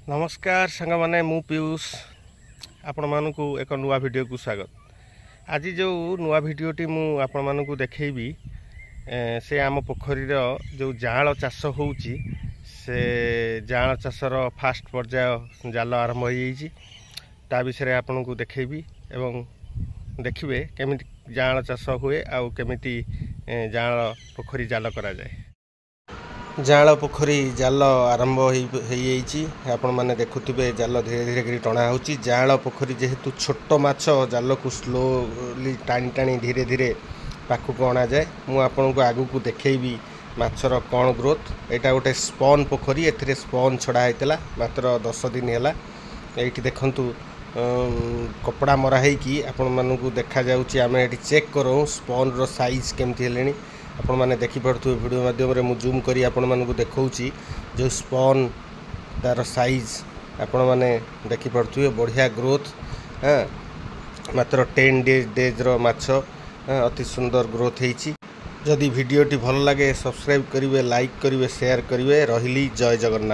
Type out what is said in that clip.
नमस्कार सांग मैंने मु पीयूष आपण मानक एक नुआ वीडियो को स्वागत। आज जो नुआ वीडियोटी मु आपण मानक देखैबी से आम पोखरी जो जाल चाष होउची से जाल चाषर फास्ट पर्याय जाल आरंभ हो जाइए ता विषय आपन को देखैबी एवं देखिए केमी जाल चाष हुए आउ केमिति जाल पोखरी जाल करा जाए। जाल पोखरी जाल आरंभ आपण मैंने देखुवे जाल धीरे धीरे कर टणा हो जाल पोखरी जेहेतु छोट माछ जाल को स्लोली टाणी टाणी धीरे धीरे पाखक अणा जाए। मुझे आगू को देखी माछर कौन ग्रोथ यहाँ गोटे स्पन पोखरी ए स्पन छड़ा होता मात्र 10 दिन है। ये देखु कपड़ा मरा होगी आपण मानू देखा आम ये चेक करूँ स्पन रो साइज केमती है आपण मैंने देखिपे वीडियो माध्यम मुझे जूम करी आपण मानू देखा जो स्पन तार साइज आपण मैंने देखिपे बढ़िया ग्रोथ। हाँ मात्र 10 डेज रो माछ अति सुंदर ग्रोथ होती। जदि वीडियोटी भल लगे सब्सक्राइब करेंगे, लाइक करेंगे, शेयर करेंगे। रही जय जगन्नाथ।